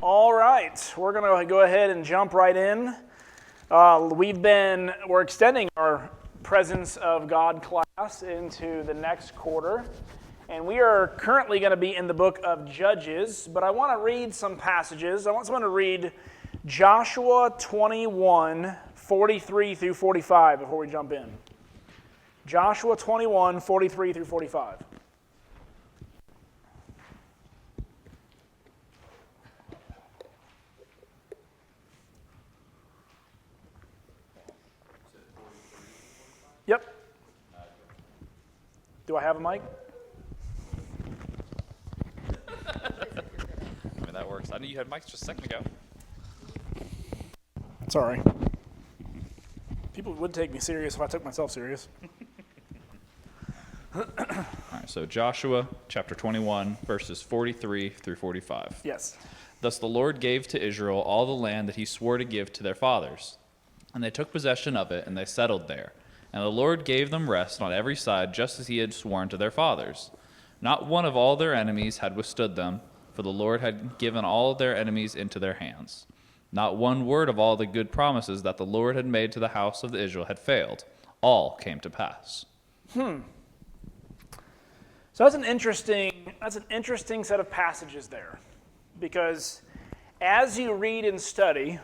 All right, we're going to go ahead and jump right in. We're extending our Presence of God class into the next quarter, and we are currently going to be in the book of Judges, but I want to read some passages. I want someone to read Joshua 21, 43 through 45 before we jump in. Joshua 21, 43 through 45. Yep. Do I have a mic? I mean, that works. I knew you had mics just a second ago. Sorry. People would take me serious if I took myself serious. All right, so Joshua chapter 21, verses 43 through 45. Yes. Thus the Lord gave to Israel all the land that he swore to give to their fathers. And they took possession of it, and they settled there. And the Lord gave them rest on every side, just as he had sworn to their fathers. Not one of all their enemies had withstood them, for the Lord had given all their enemies into their hands. Not one word of all the good promises that the Lord had made to the house of Israel had failed. All came to pass. So that's an interesting set of passages there, because as you read and study,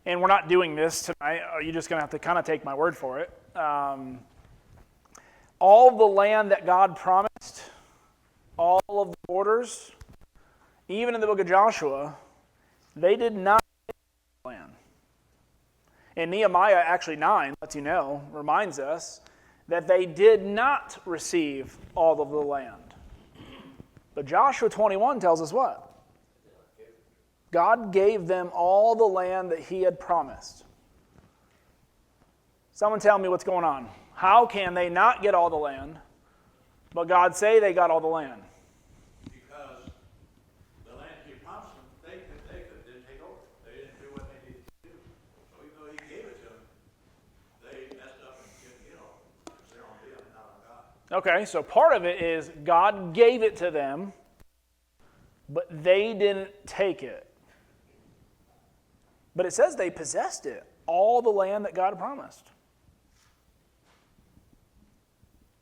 and we're not doing this tonight, you're just going to have to kind of take my word for it. All the land that God promised, all of the borders, even in the book of Joshua, they did not get the land. And Nehemiah actually 9 reminds us that they did not receive all of the land. But Joshua 21 tells us what? God gave them all the land that he had promised. Someone tell me what's going on. How can they not get all the land, but God say they got all the land? Because the land he promised them, they didn't take over. They didn't do what they needed to do. So even though he gave it to them, they messed up and didn't get all of it. It's their own deal, not on God. Okay, so part of it is God gave it to them, but they didn't take it. But it says they possessed it, all the land that God promised.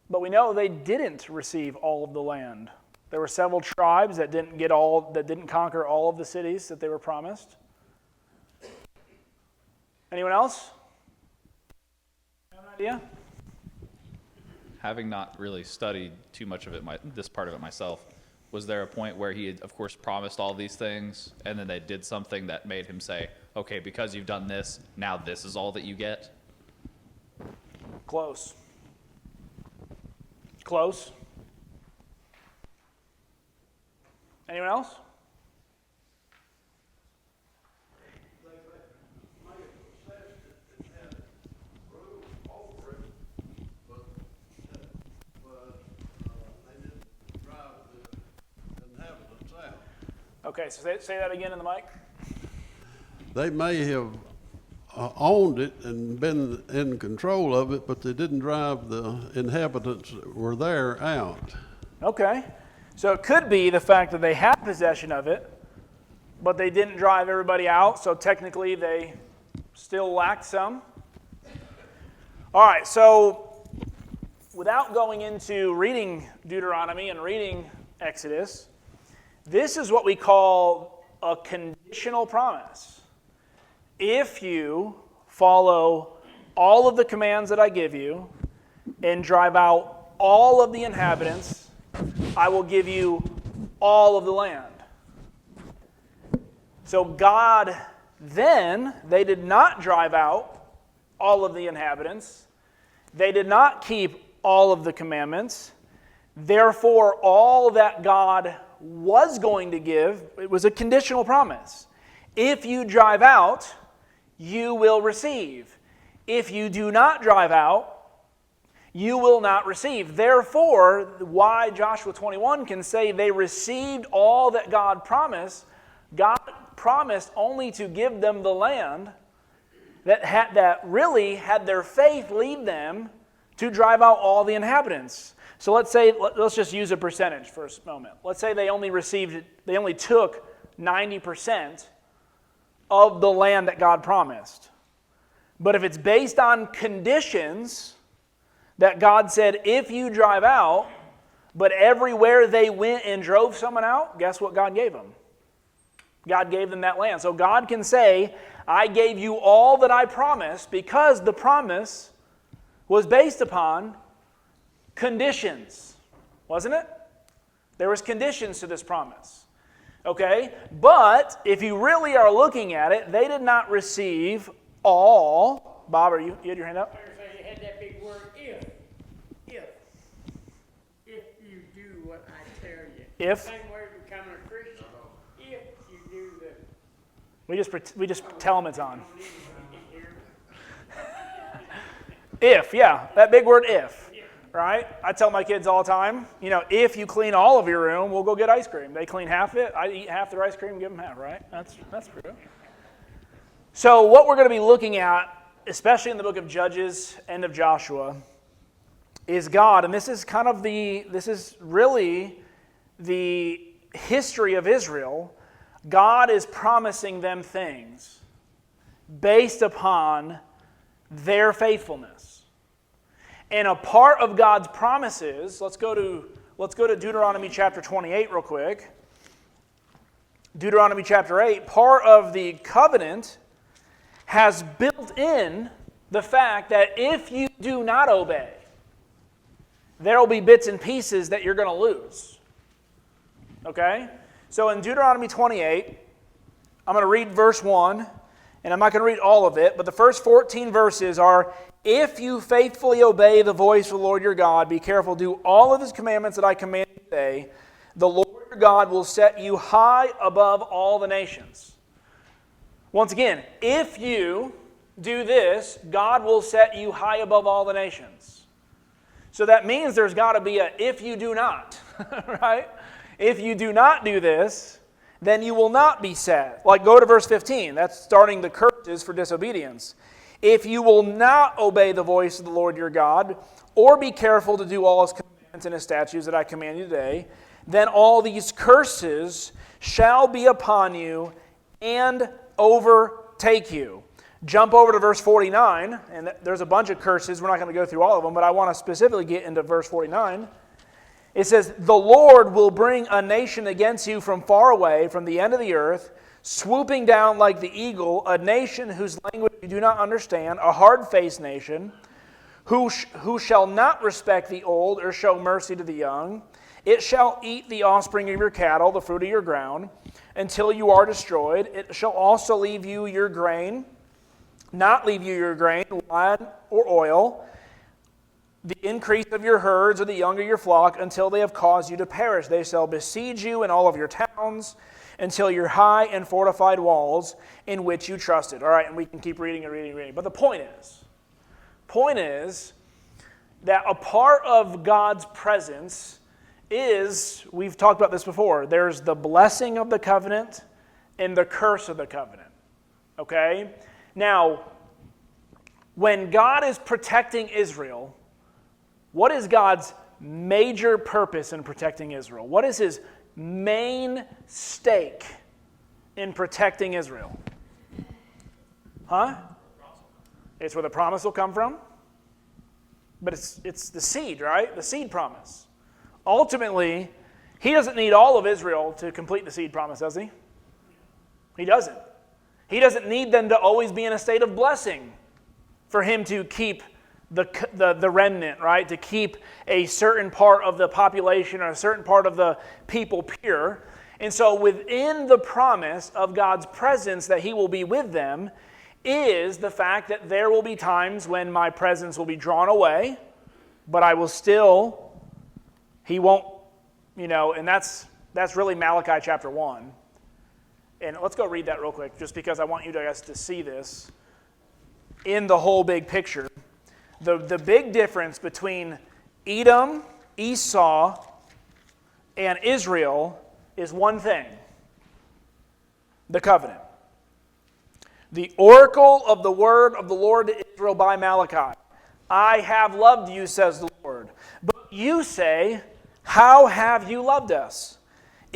But we know they didn't receive all of the land. There were several tribes that didn't conquer all of the cities that they were promised. Anyone else? Have an idea? Having not really studied too much of it, this part of it myself, was there a point where he had, of course, promised all these things, and then they did something that made him say, okay, because you've done this, now this is all that you get? Close. Anyone else? Okay, so say that again in the mic. They may have owned it and been in control of it, but they didn't drive the inhabitants that were there out. Okay, so it could be the fact that they had possession of it, but they didn't drive everybody out, so technically they still lacked some. All right, so without going into reading Deuteronomy and reading Exodus, this is what we call a conditional promise. If you follow all of the commands that I give you and drive out all of the inhabitants, I will give you all of the land. So God then, they did not drive out all of the inhabitants. They did not keep all of the commandments. Therefore, all that God was going to give, it was a conditional promise. If you drive out, you will receive. If you do not drive out, you will not receive. Therefore, why Joshua 21 can say they received all that God promised, God promised only to give them the land that really had their faith lead them to drive out all the inhabitants. So let's just use a percentage for a moment. Let's say they only took 90% of the land that God promised. But if it's based on conditions that God said, if you drive out, but everywhere they went and drove someone out, guess what God gave them? God gave them that land. So God can say, I gave you all that I promised, because the promise was based upon conditions, wasn't it? There was conditions to this promise. Okay? But if you really are looking at it, they did not receive all. Bob, you had your hand up? You had that big word, if. If you do what I tell you. If? Same way becoming a Christian. If you do the... We just tell them it's on. If, yeah, that big word if, right? I tell my kids all the time, if you clean all of your room, we'll go get ice cream. They clean half it, I eat half their ice cream and give them half, right? That's true. So what we're going to be looking at, especially in the book of Judges and of Joshua, is God, and this is really the history of Israel. God is promising them things based upon their faithfulness. And a part of God's promises, let's go to Deuteronomy chapter 28 real quick. Deuteronomy chapter 8, part of the covenant has built in the fact that if you do not obey, there will be bits and pieces that you're going to lose. Okay? So in Deuteronomy 28, I'm going to read verse 1, and I'm not going to read all of it, but the first 14 verses are, if you faithfully obey the voice of the Lord your God, be careful, do all of his commandments that I command you today, the Lord your God will set you high above all the nations. Once again, if you do this, God will set you high above all the nations. So that means there's got to be a if you do not, right? If you do not do this, then you will not be set. Like go to verse 15. That's starting the curses for disobedience. If you will not obey the voice of the Lord your God, or be careful to do all his commandments and his statutes that I command you today, then all these curses shall be upon you and overtake you. Jump over to verse 49, and there's a bunch of curses. We're not going to go through all of them, but I want to specifically get into verse 49. It says, the Lord will bring a nation against you from far away, from the end of the earth, swooping down like the eagle, a nation whose language you do not understand, a hard-faced nation, who shall not respect the old or show mercy to the young. It shall eat the offspring of your cattle, the fruit of your ground, until you are destroyed. It shall also leave you your grain, not leave you your grain, wine, or oil, the increase of your herds or the young of your flock, until they have caused you to perish. They shall besiege you in all of your towns, until your high and fortified walls in which you trusted. All right, and we can keep reading and reading and reading. But the point is that a part of God's presence is, we've talked about this before, there's the blessing of the covenant and the curse of the covenant. Okay? Now, when God is protecting Israel, what is God's major purpose in protecting Israel? What is his main stake in protecting Israel? Huh? It's where the promise will come from. But it's the seed, right? The seed promise. Ultimately, he doesn't need all of Israel to complete the seed promise, does he? He doesn't. He doesn't need them to always be in a state of blessing for him to keep the remnant, right? To keep a certain part of the population or a certain part of the people pure. And so within the promise of God's presence that he will be with them is the fact that there will be times when my presence will be drawn away, but I will still, he won't, and that's really Malachi chapter 1. And let's go read that real quick, just because I want you guys to see this in the whole big picture. The big difference between Edom, Esau, and Israel is one thing: the covenant. The oracle of the word of the Lord to Israel by Malachi. I have loved you, says the Lord. But you say, how have you loved us?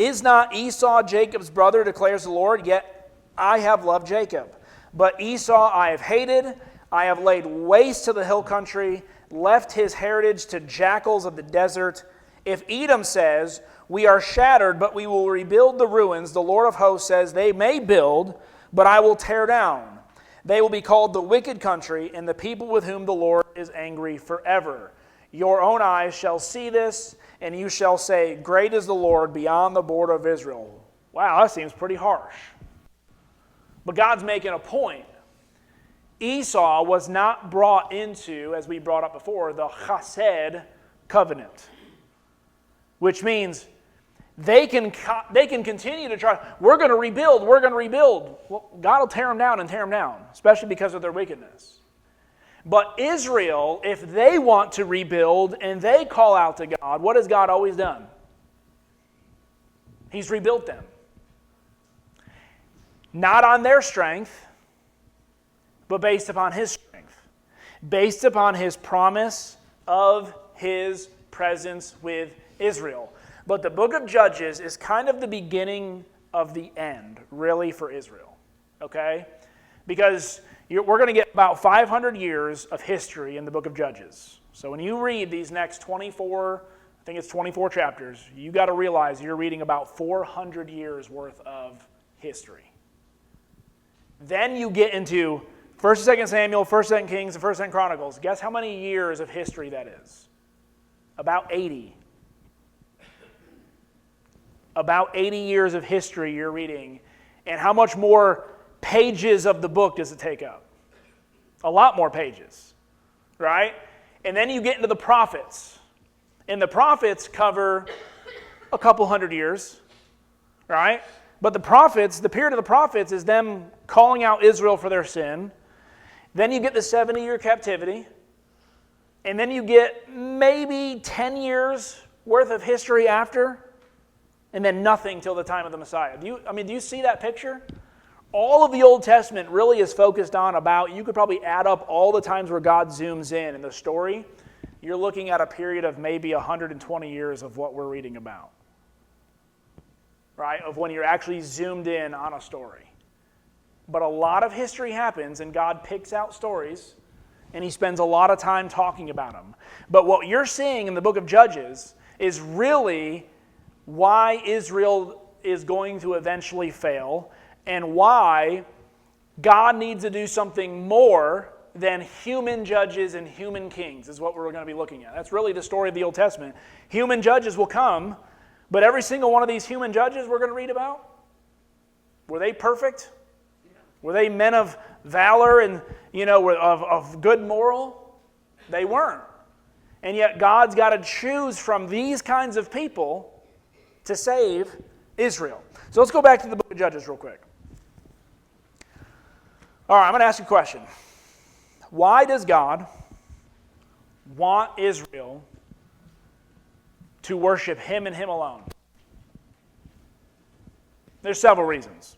Is not Esau Jacob's brother, declares the Lord? Yet I have loved Jacob. But Esau I have hated. I have laid waste to the hill country, left his heritage to jackals of the desert. If Edom says, we are shattered, but we will rebuild the ruins, the Lord of hosts says, they may build, but I will tear down. They will be called the wicked country, and the people with whom the Lord is angry forever. Your own eyes shall see this, and you shall say, great is the Lord beyond the border of Israel. Wow, that seems pretty harsh. But God's making a point. Esau was not brought into, as we brought up before, the chesed covenant, which means they can continue to try, we're going to rebuild. Well, God will tear them down and tear them down, especially because of their wickedness. But Israel, if they want to rebuild and they call out to God, what has God always done? He's rebuilt them. Not on their strength, but based upon His strength. Based upon His promise of His presence with Israel. But the book of Judges is kind of the beginning of the end, really, for Israel. Okay? Because we're going to get about 500 years of history in the book of Judges. So when you read these next 24, I think it's 24 chapters, you got to realize you're reading about 400 years worth of history. Then you get into 1st and 2nd Samuel, 1st and 2nd Kings, and 1st and 2nd Chronicles. Guess how many years of history that is? About 80. About 80 years of history you're reading. And how much more pages of the book does it take up? A lot more pages, right? And then you get into the prophets. And the prophets cover a couple hundred years, right? But the prophets, the period of the prophets is them calling out Israel for their sin. Then you get the 70-year captivity. And then you get maybe 10 years worth of history after. And then nothing till the time of the Messiah. Do you see that picture? All of the Old Testament really is focused on about, you could probably add up all the times where God zooms in the story. You're looking at a period of maybe 120 years of what we're reading about. Right? Of when you're actually zoomed in on a story. But a lot of history happens and God picks out stories and He spends a lot of time talking about them. But what you're seeing in the book of Judges is really why Israel is going to eventually fail and why God needs to do something more than human judges and human kings is what we're going to be looking at. That's really the story of the Old Testament. Human judges will come, but every single one of these human judges we're going to read about, were they perfect? Were they men of valor and, of good moral? They weren't. And yet God's got to choose from these kinds of people to save Israel. So let's go back to the book of Judges real quick. All right, I'm going to ask you a question. Why does God want Israel to worship Him and Him alone? There's several reasons.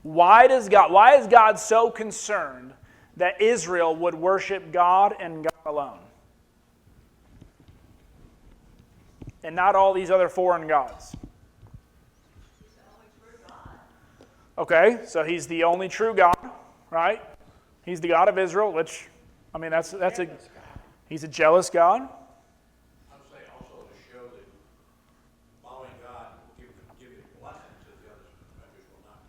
Why is God so concerned that Israel would worship God and God alone? And not all these other foreign gods. Okay, so He's the only true God, right? He's the God of Israel, which, He's a jealous God. I'm saying also to show that following God will give you blessings that the other countries will not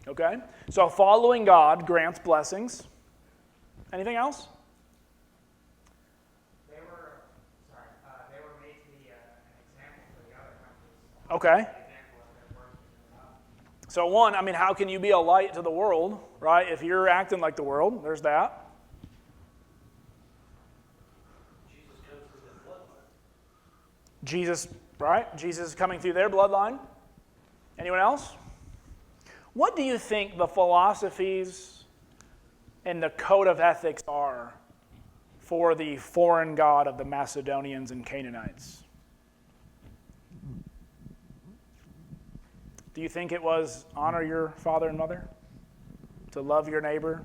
get. Okay, so following God grants blessings. Anything else? They were made to be an example for the other countries. Okay. An example of their worship of God. So one, how can you be a light to the world, right? If you're acting like the world, there's that. Jesus, right? Jesus is coming through their bloodline. Anyone else? What do you think the philosophies and the code of ethics are for the foreign god of the Macedonians and Canaanites? Do you think it was honor your father and mother? To love your neighbor?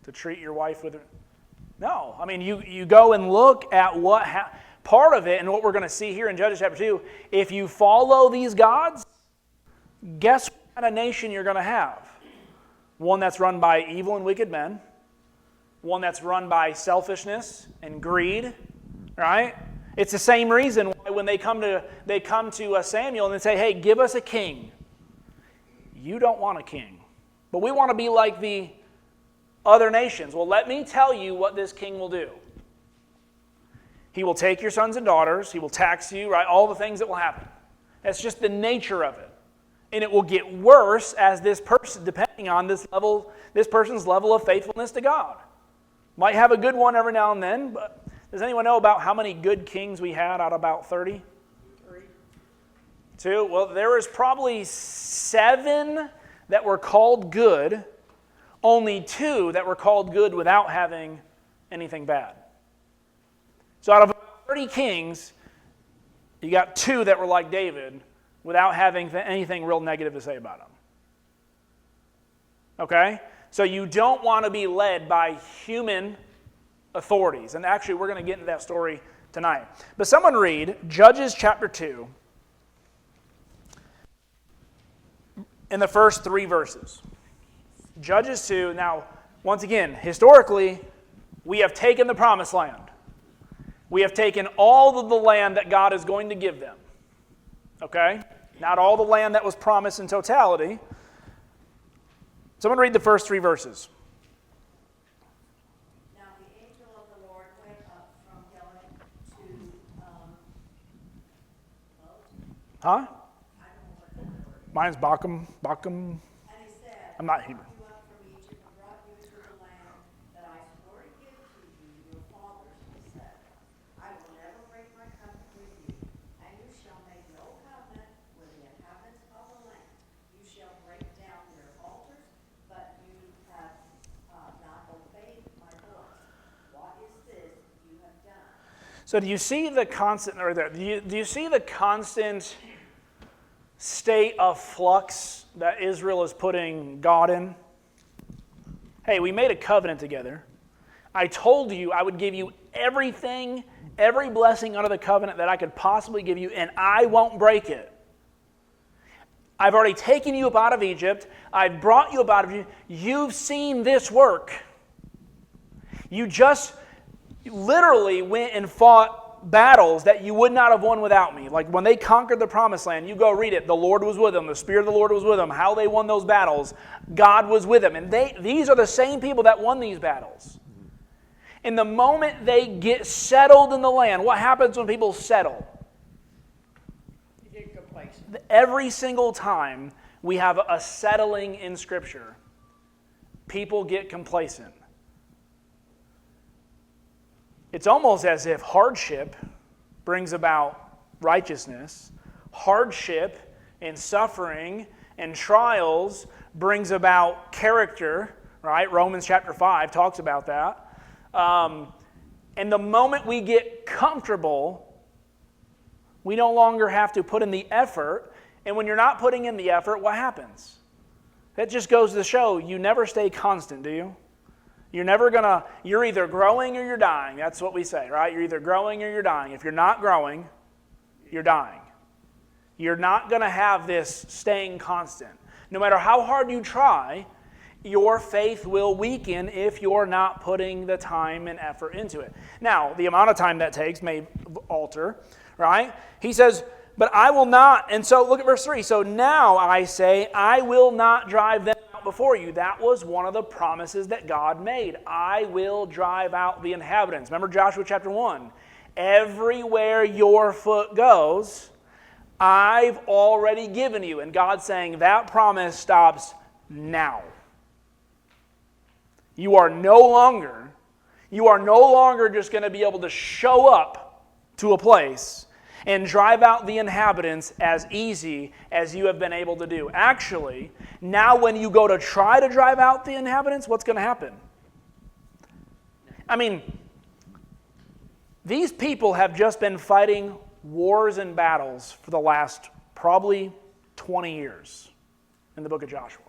To treat your wife with... No. You go and look at part of it, and what we're going to see here in Judges chapter 2, if you follow these gods, guess what kind of nation you're going to have? One that's run by evil and wicked men, one that's run by selfishness and greed, right? It's the same reason why when they come to Samuel and they say, hey, give us a king. You don't want a king, but we want to be like the other nations. Well, let me tell you what this king will do. He will take your sons and daughters. He will tax you, right? All the things that will happen. That's just the nature of it. And it will get worse as this person, depending on this person's level of faithfulness to God. Might have a good one every now and then, but does anyone know about how many good kings we had out of about 30? 2? Well, there was probably 7 that were called good, only 2 that were called good without having anything bad. So out of 30 kings, you got 2 that were like David without having anything real negative to say about him. Okay? So you don't want to be led by human authorities. And actually, we're going to get into that story tonight. But someone read Judges chapter 2 in the first 3 verses. Judges 2. Now, once again, historically, we have taken the promised land. We have taken all of the land that God is going to give them. Okay? Not all the land that was promised in totality. Someone read the first 3 verses. Now the angel of the Lord went up from Gilgal to, Huh? I don't know what that word. Mine's Bacham. And he said, I'm not I Hebrew. brought you up from Egypt and brought you into the land that I swore to give to you, your fathers, he said. I will never break my covenant with you, and you shall make no covenant with the inhabitants of the land. You shall break down their altars, but you have not obeyed my voice. What is this you have done? So do you see the constant, right there, do you see the constant state of flux that Israel is putting God in? Hey, we made a covenant together. I told you I would give you everything, every blessing under the covenant that I could possibly give you, and I won't break it. I've already taken you up out of Egypt. I've brought you up out of Egypt. You've seen this work. You just literally went and fought battles that you would not have won without me. Like when they conquered the promised land, you go read it. The Lord was with them. The Spirit of the Lord was with them. How they won those battles, God was with them. And these are the same people that won these battles. And the moment they get settled in the land, what happens when people settle? You get complacent. Every single time we have a settling in Scripture, people get complacent. It's almost as if hardship brings about righteousness. Hardship and suffering and trials brings about character, right? Romans chapter 5 talks about that. And the moment we get comfortable, we no longer have to put in the effort. And when you're not putting in the effort, what happens? That just goes to show you never stay constant, do you? You're either growing or you're dying. That's what we say, right? You're either growing or you're dying. If you're not growing, you're dying. You're not going to have this staying constant. No matter how hard you try, your faith will weaken if you're not putting the time and effort into it. Now, the amount of time that takes may alter, right? He says, but I will not. And so look at verse 3. So now I say, I will not drive them out before you. That was one of the promises that God made. I will drive out the inhabitants. Remember Joshua chapter 1. Everywhere your foot goes, I've already given you. And God's saying that promise stops now. You are no longer just going to be able to show up to a place and drive out the inhabitants as easy as you have been able to do. Actually, now when you go to try to drive out the inhabitants, what's going to happen? I mean, these people have just been fighting wars and battles for the last probably 20 years in the book of Joshua.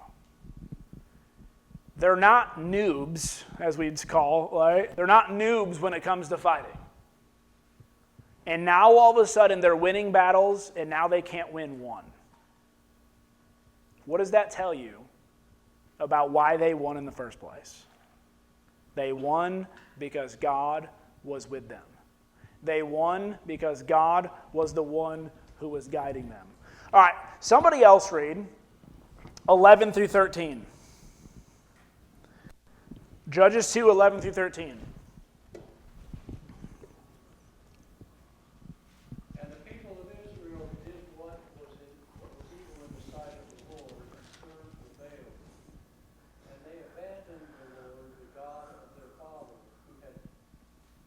They're not noobs, as we'd call, right? They're not noobs when it comes to fighting. And now all of a sudden they're winning battles, and now they can't win one. What does that tell you about why they won in the first place? They won because God was with them. They won because God was the one who was guiding them. All right, somebody else read 11 through 13. Judges 2, 11 through 13. And the people of Israel did what was evil in the sight of the Lord, and served the Baal. And they abandoned the Lord, the God of their fathers, who had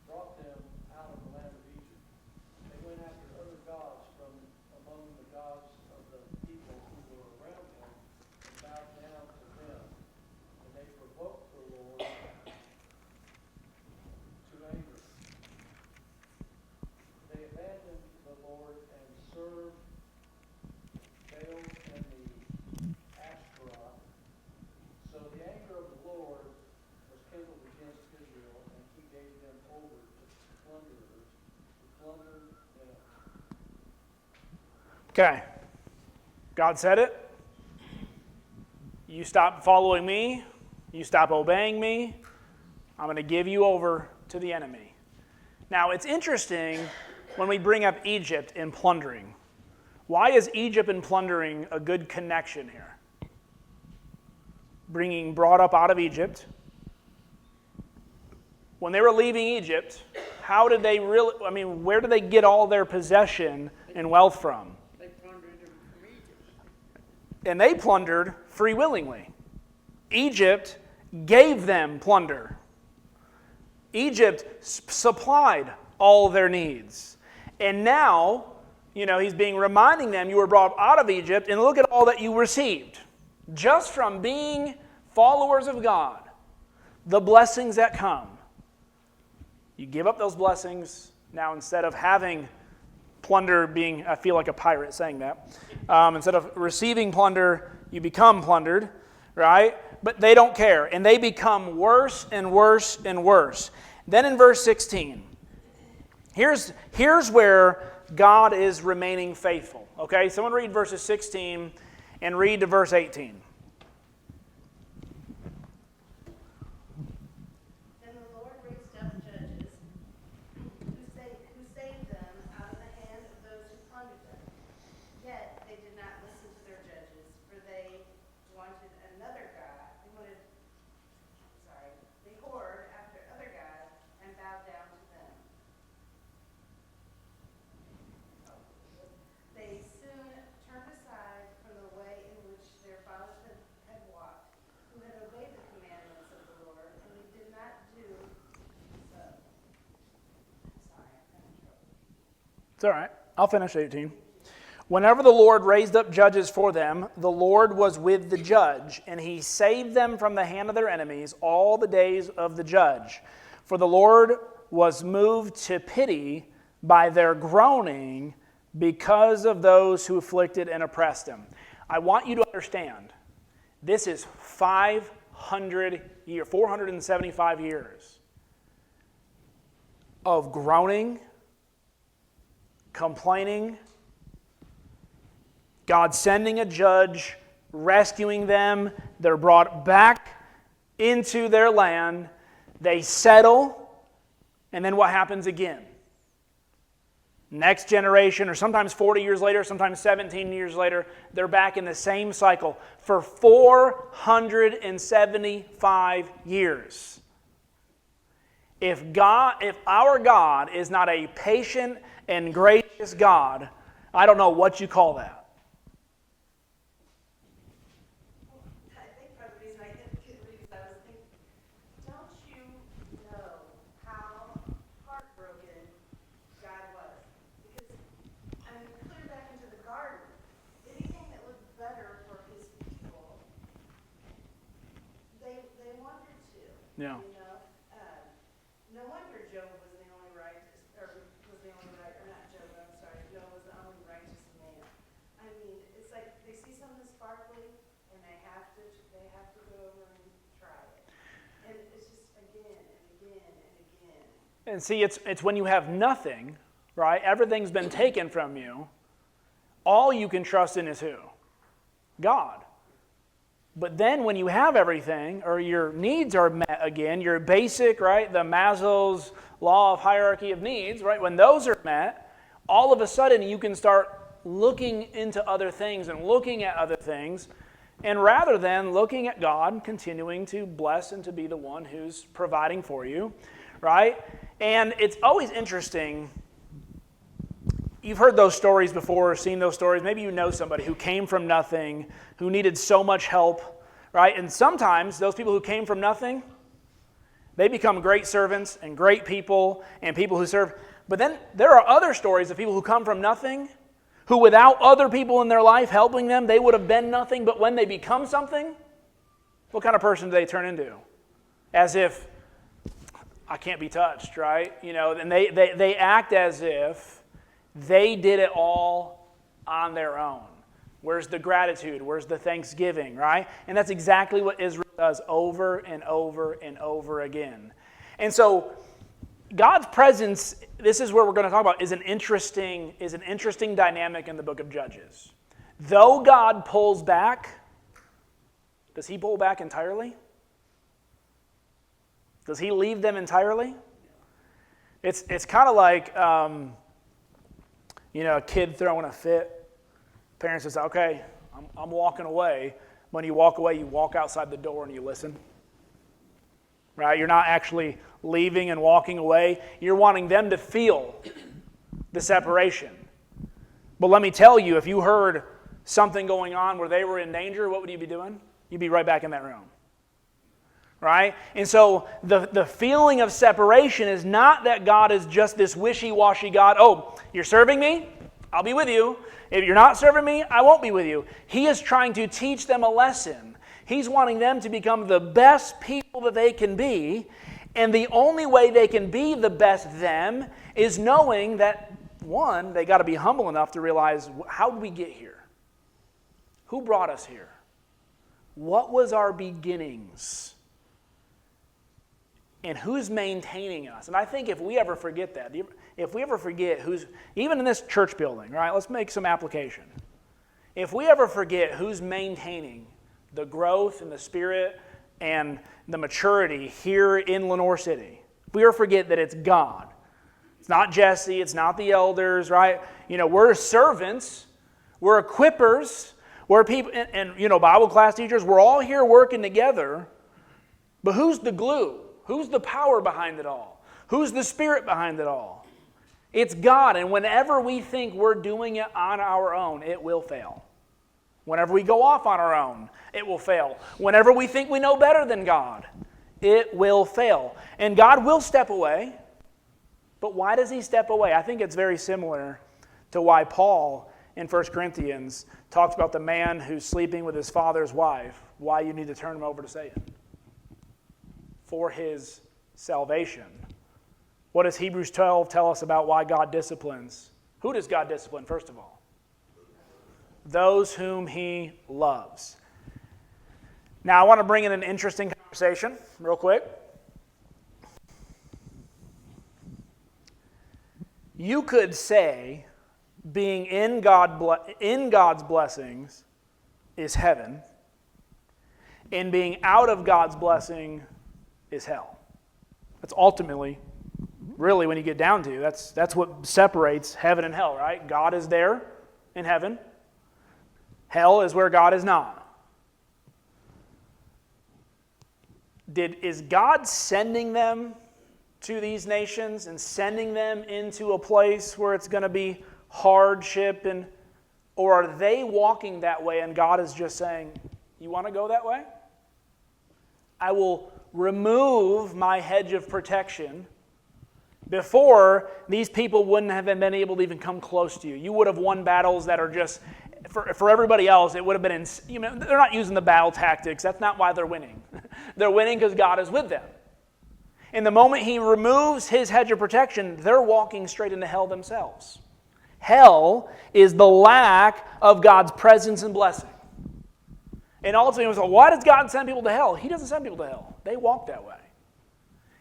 brought them out of the land of Egypt. They went after other gods from among the gods of the people who were around them, and bowed down to them. And they provoked the Lord to anger. They abandoned the Lord and served Baal and the Ashtaroth. So the anger of the Lord was kindled against Israel, and he gave them over to plunderers to plunder them. Okay. God said it. You stop following me. You stop obeying me. I'm going to give you over to the enemy. Now, it's interesting when we bring up Egypt and plundering. Why is Egypt and plundering a good connection here? Brought up out of Egypt. When they were leaving Egypt, how did they where did they get all their possession and wealth from? They plundered them from Egypt. And they plundered free willingly. Egypt gave them plunder. Egypt supplied all their needs. And now, he's reminding them, you were brought out of Egypt, and look at all that you received. Just from being followers of God, the blessings that come. You give up those blessings. Now, instead of having plunder being, I feel like a pirate saying that, instead of receiving plunder, you become plundered, right? But they don't care, and they become worse and worse and worse. Then in verse 16, here's where God is remaining faithful. Okay, someone read verses 16 and read to verse 18. Then the Lord raised up judges who saved them out of the hand of those who plundered them. Yet they did not listen to their judges, for they wanted another God. They whored after other gods and bowed down to them. They soon turned aside from the way in which their fathers had walked, who had obeyed the commandments of the Lord, and they did not do so. Sorry, I'm having trouble. It's all right. I'll finish 18. Whenever the Lord raised up judges for them, the Lord was with the judge, and he saved them from the hand of their enemies all the days of the judge. For the Lord was moved to pity by their groaning because of those who afflicted and oppressed him. I want you to understand, this is 475 years of groaning, complaining, God sending a judge, rescuing them. They're brought back into their land. They settle, and then what happens again? Next generation, or sometimes 40 years later, sometimes 17 years later, they're back in the same cycle for 475 years. If our God is not a patient and gracious God, I don't know what you call that. I think part of the reason I could read that was thinking, don't you know how heartbroken God was? Because, clear back into the garden, anything that was better for his people, they wanted to. Yeah. No wonder Job was the only righteous, or not Job, I'm sorry, Job was the only righteous man. It's like they see something sparkly, and they have to go over and try it. And it's just again and again and again. And see, it's when you have nothing, right? Everything's been taken from you. All you can trust in is who? God. But then when you have everything, or your needs are met again, your basic, right, the Maslow's law of hierarchy of needs, right, when those are met, all of a sudden you can start looking into other things and looking at other things, and rather than looking at God, continuing to bless and to be the one who's providing for you, right? And it's always interesting. You've heard those stories before, seen those stories. Maybe you know somebody who came from nothing, who needed so much help, right? And sometimes those people who came from nothing, they become great servants and great people and people who serve. But then there are other stories of people who come from nothing, who without other people in their life helping them, they would have been nothing. But when they become something, what kind of person do they turn into? As if, I can't be touched, right? You know, and they act as if they did it all on their own. Where's the gratitude? Where's the thanksgiving, right? And that's exactly what Israel does over and over and over again. And so God's presence, this is where we're going to talk about, is an interesting dynamic in the book of Judges. Though God pulls back, does he pull back entirely? Does he leave them entirely? It's kind of like a kid throwing a fit. Parents just say, okay, I'm walking away. When you walk away, you walk outside the door and you listen. Right? You're not actually leaving and walking away. You're wanting them to feel the separation. But let me tell you, if you heard something going on where they were in danger, what would you be doing? You'd be right back in that room. Right? And so the feeling of separation is not that God is just this wishy-washy God. Oh, you're serving me? I'll be with you. If you're not serving me, I won't be with you. He is trying to teach them a lesson. He's wanting them to become the best people that they can be. And the only way they can be the best them is knowing that, one, they got to be humble enough to realize, how did we get here? Who brought us here? What was our beginnings? And who's maintaining us? And I think if we ever forget that, if we ever forget who's, even in this church building, right, let's make some application. If we ever forget who's maintaining the growth and the spirit and the maturity here in Lenore City, if we ever forget that it's God. It's not Jesse, it's not the elders, right? We're servants, we're equippers, we're people, and Bible class teachers, we're all here working together, but who's the glue? Who's the power behind it all? Who's the spirit behind it all? It's God, and whenever we think we're doing it on our own, it will fail. Whenever we go off on our own, it will fail. Whenever we think we know better than God, it will fail. And God will step away, but why does he step away? I think it's very similar to why Paul in 1 Corinthians talks about the man who's sleeping with his father's wife, why you need to turn him over to Satan. For his salvation. What does Hebrews 12 tell us about why God disciplines? Who does God discipline, first of all? Those whom he loves. Now, I want to bring in an interesting conversation real quick. You could say being in God's blessings is heaven, and being out of God's blessing is hell. That's ultimately, really, when you get down to, that's what separates heaven and hell, right? God is there in heaven. Hell is where God is not. Is God sending them to these nations and sending them into a place where it's going to be hardship, or are they walking that way and God is just saying, you want to go that way? I will remove my hedge of protection. Before, these people wouldn't have been able to even come close to you. You would have won battles that are just, for everybody else, it would have been, they're not using the battle tactics. That's not why they're winning. They're winning because God is with them. And the moment he removes his hedge of protection, they're walking straight into hell themselves. Hell is the lack of God's presence and blessing. And ultimately, so why does God send people to hell? He doesn't send people to hell. They walk that way.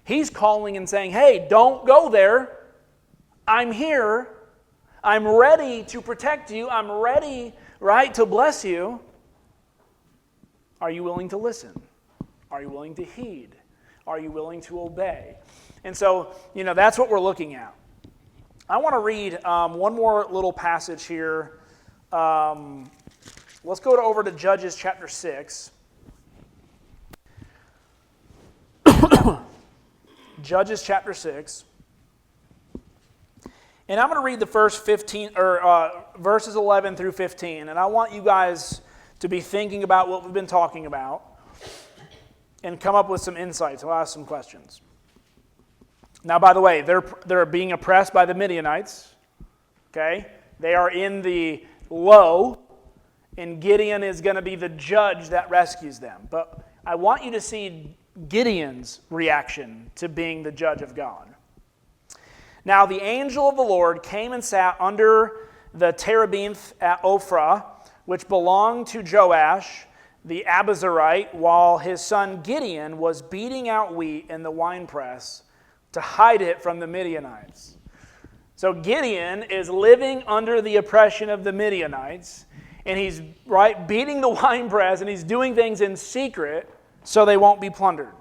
He's calling and saying, hey, don't go there. I'm here. I'm ready to protect you. I'm ready, right, to bless you. Are you willing to listen? Are you willing to heed? Are you willing to obey? And so, that's what we're looking at. I want to read one more little passage here. Let's go over to Judges chapter 6. Judges chapter 6. And I'm going to read the first verses 11 through 15. And I want you guys to be thinking about what we've been talking about and come up with some insights. I'll ask some questions. Now, by the way, they're being oppressed by the Midianites. Okay? They are in the low, and Gideon is going to be the judge that rescues them. But I want you to see Gideon's reaction to being the judge of God. Now the angel of the Lord came and sat under the terebinth at Ophrah, which belonged to Joash the Abiezrite, while his son Gideon was beating out wheat in the winepress to hide it from the Midianites. So Gideon is living under the oppression of the Midianites, and he's beating the winepress, and he's doing things in secret so they won't be plundered.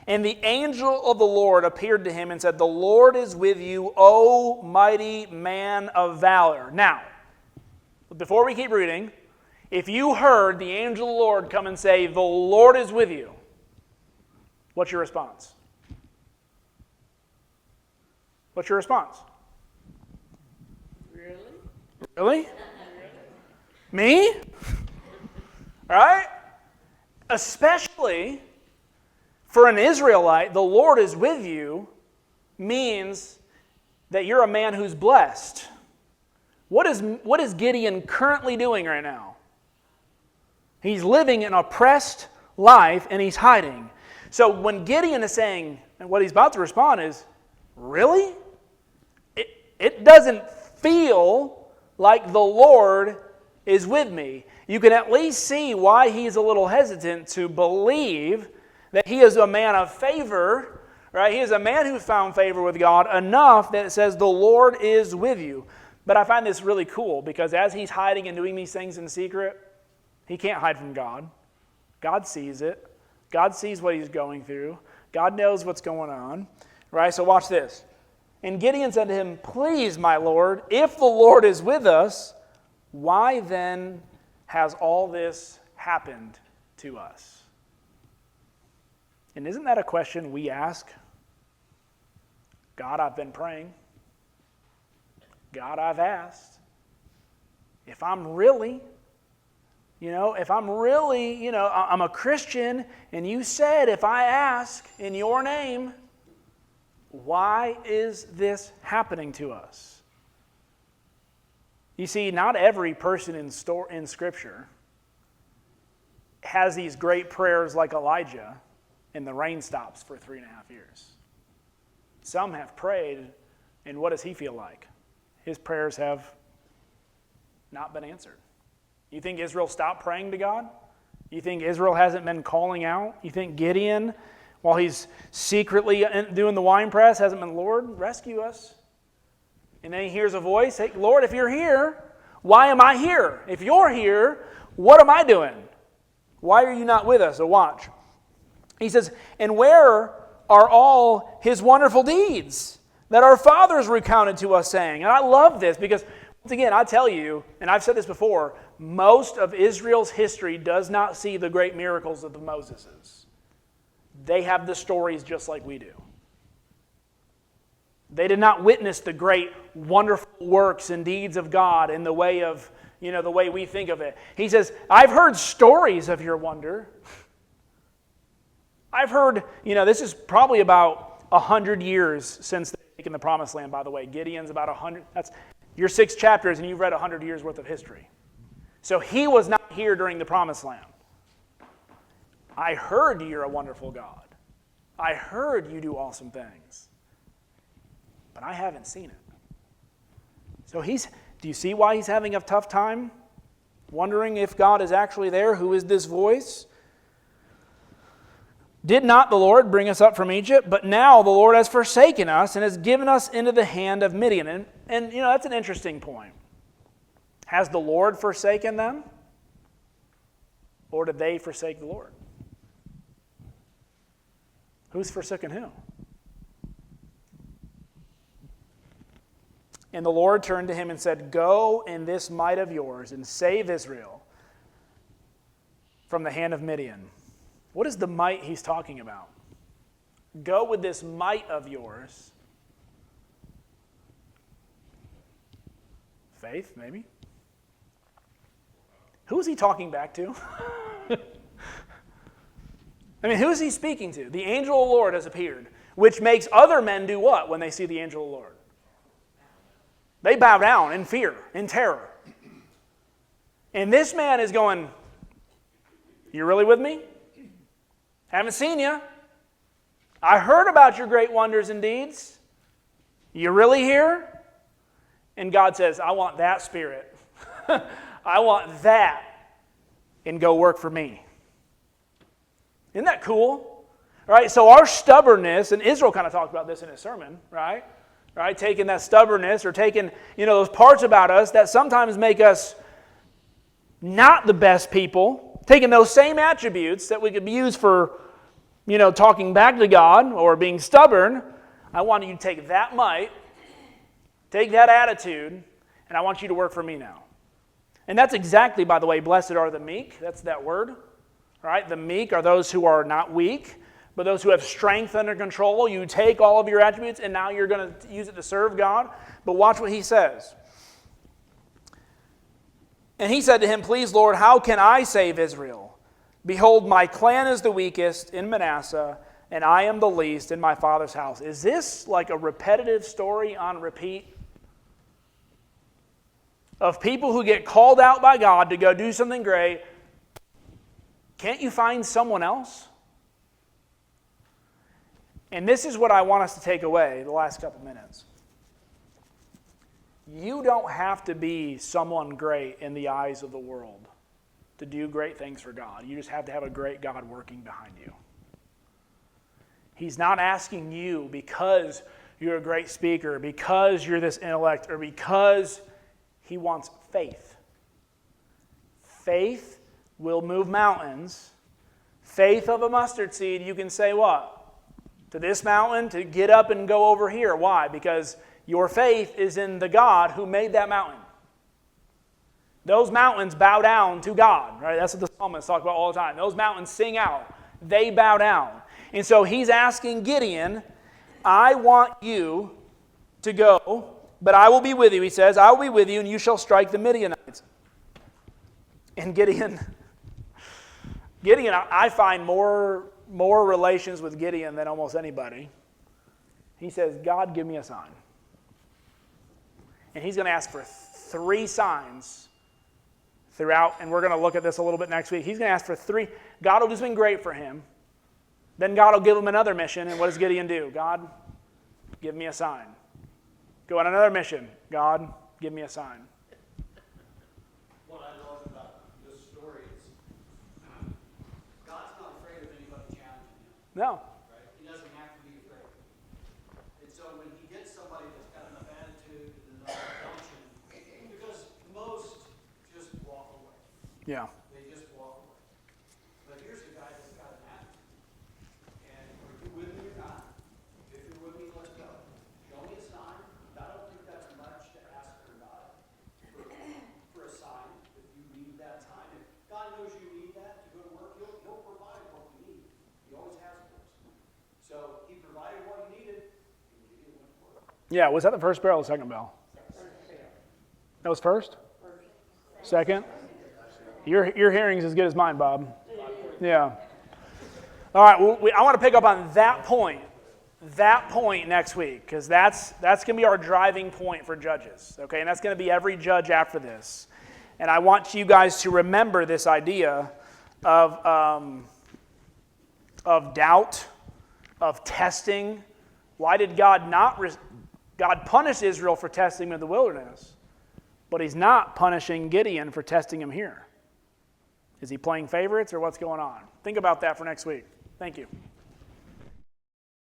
And the angel of the Lord appeared to him and said, "The Lord is with you, O mighty man of valor." Now, before we keep reading, if you heard the angel of the Lord come and say, "The Lord is with you," what's your response? What's your response? Really? Me? Right? Especially for an Israelite, the Lord is with you means that you're a man who's blessed. What is Gideon currently doing right now? He's living an oppressed life and he's hiding. So when Gideon is saying, and what he's about to respond is, really? It doesn't feel like the Lord is with me. You can at least see why he's a little hesitant to believe that he is a man of favor, right? He is a man who found favor with God enough that it says the Lord is with you. But I find this really cool because as he's hiding and doing these things in secret, he can't hide from God. God sees it. God sees what he's going through. God knows what's going on, right? So watch this. And Gideon said to him, "Please, my Lord, if the Lord is with us, why then has all this happened to us?" And isn't that a question we ask? God, I've been praying. God, I've asked. If I'm really, I'm a Christian, and you said if I ask in your name, why is this happening to us? You see, not every person in Scripture has these great prayers like Elijah, and the rain stops for 3.5 years. Some have prayed, and what does he feel like? His prayers have not been answered. You think Israel stopped praying to God? You think Israel hasn't been calling out? You think Gideon, while he's secretly doing the winepress, hasn't been, "Lord, rescue us"? And then he hears a voice, "Hey, Lord, if you're here, why am I here? If you're here, what am I doing? Why are you not with us?" So watch. He says, "And where are all his wonderful deeds that our fathers recounted to us, saying?" And I love this because, once again, I tell you, and I've said this before, most of Israel's history does not see the great miracles of the Moseses. They have the stories just like we do. They did not witness the great, wonderful works and deeds of God in the way of, the way we think of it. He says, "I've heard stories of your wonder." I've heard, this is probably about 100 years since they've taken the Promised Land, by the way. Gideon's about 100. That's your 6 chapters, and you've read 100 years worth of history. So he was not here during the Promised Land. I heard you're a wonderful God. I heard you do awesome things. But I haven't seen it. So do you see why he's having a tough time? Wondering if God is actually there? Who is this voice? Did not the Lord bring us up from Egypt? But now the Lord has forsaken us and has given us into the hand of Midian. And that's an interesting point. Has the Lord forsaken them? Or did they forsake the Lord? Who's forsaken who? And the Lord turned to him and said, Go in this might of yours and save Israel from the hand of Midian. What is the might he's talking about? Go with this might of yours. Faith, maybe? Who is he talking back to? I mean, who is he speaking to? The angel of the Lord has appeared, which makes other men do what when they see the angel of the Lord? They bow down in fear, in terror. And this man is going, You really with me? Haven't seen you. I heard about your great wonders and deeds. You really here? And God says, I want that spirit. I want that. And go work for me. Isn't that cool? Right? So our stubbornness, and Israel kind of talked about this in his sermon, right? Right? Taking that stubbornness or taking, those parts about us that sometimes make us not the best people, taking those same attributes that we could use for, talking back to God or being stubborn. I want you to take that might, take that attitude, and I want you to work for me now. And that's exactly, by the way, blessed are the meek. That's that word. Right? The meek are those who are not weak, but those who have strength under control. You take all of your attributes and now you're going to use it to serve God. But watch what he says. And he said to him, Please, Lord, how can I save Israel? Behold, my clan is the weakest in Manasseh, and I am the least in my father's house. Is this like a repetitive story on repeat? Of people who get called out by God to go do something great. Can't you find someone else? And this is what I want us to take away the last couple minutes. You don't have to be someone great in the eyes of the world to do great things for God. You just have to have a great God working behind you. He's not asking you because you're a great speaker, because you're this intellect, or because he wants faith. Faith will move mountains. Faith of a mustard seed, you can say what? To this mountain, to get up and go over here. Why? Because your faith is in the God who made that mountain. Those mountains bow down to God, right? That's what the psalmists talk about all the time. Those mountains sing out. They bow down. And so he's asking Gideon, I want you to go, but I will be with you. He says, I will be with you, and you shall strike the Midianites. And Gideon, I find more relations with Gideon than almost anybody. He says, God, give me a sign. And he's going to ask for 3 signs throughout, and we're going to look at this a little bit next week. He's going to ask for 3. God will do something great for him. Then God will give him another mission, and what does Gideon do? God, give me a sign. Go on another mission. God, give me a sign. What I love about this story is God's not afraid of anybody challenging him. No. Right? He doesn't have to be afraid. And so when he gets somebody that's got enough attitude and enough gumption, because most just walk away. Yeah. They just walk away. But here's a guy that's got an attitude. And are you with me or not? If you're with me, let's go. Show me a sign. I don't think that's much to ask for God for a sign if you need that time. If God knows you need that to go to work, he'll provide what you need. He always has for us. So he provided what he needed, and Gideon went to work. Yeah, was that the first bell or the second bell? That was first? Second? Your hearing's as good as mine, Bob. Yeah. All right, well, I want to pick up on that point next week, because that's going to be our driving point for judges, okay? And that's going to be every judge after this. And I want you guys to remember this idea of doubt, of testing. Why did God God punish Israel for testing him in the wilderness, but he's not punishing Gideon for testing him here? Is he playing favorites or what's going on? Think about that for next week. Thank you.